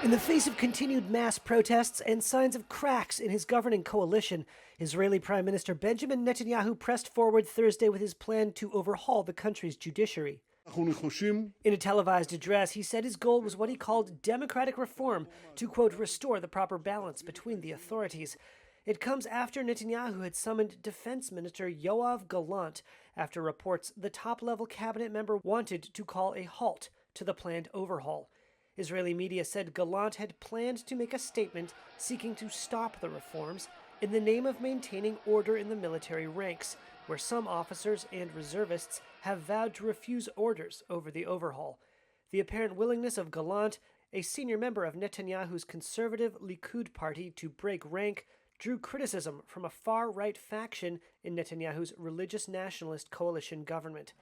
In the face of continued mass protests and signs of cracks in his governing coalition, Israeli Prime Minister Benjamin Netanyahu pressed forward Thursday with his plan to overhaul the country's judiciary. In a televised address, he said his goal was what he called democratic reform to, quote, restore the proper balance between the authorities. It comes after Netanyahu had summoned Defense Minister Yoav Galant after reports the top-level cabinet member wanted to call a halt to the planned overhaul. Israeli media said Galant had planned to make a statement seeking to stop the reforms in the name of maintaining order in the military ranks, where some officers and reservists have vowed to refuse orders over the overhaul. The apparent willingness of Galant, a senior member of Netanyahu's conservative Likud party, to break rank drew criticism from a far-right faction in Netanyahu's religious nationalist coalition government.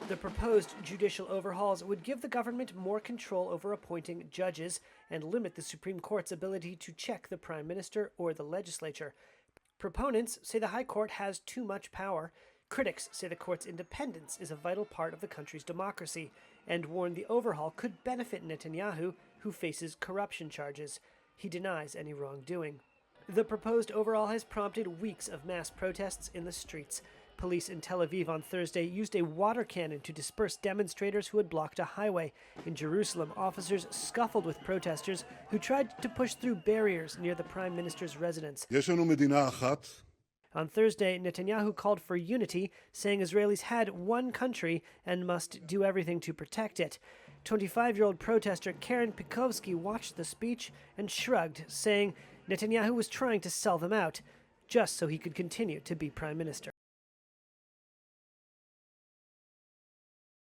The proposed judicial overhauls would give the government more control over appointing judges and limit the Supreme Court's ability to check the Prime Minister or the legislature. Proponents say the High Court has too much power. Critics say the court's independence is a vital part of the country's democracy and warn the overhaul could benefit Netanyahu, who faces corruption charges. He denies any wrongdoing. The proposed overhaul has prompted weeks of mass protests in the streets. Police in Tel Aviv on Thursday used a water cannon to disperse demonstrators who had blocked a highway. In Jerusalem, officers scuffled with protesters who tried to push through barriers near the Prime Minister's residence. On Thursday, Netanyahu called for unity, saying Israelis had one country and must do everything to protect it. 25-year-old protester Karen Pikovsky watched the speech and shrugged, saying Netanyahu was trying to sell them out, just so he could continue to be Prime Minister.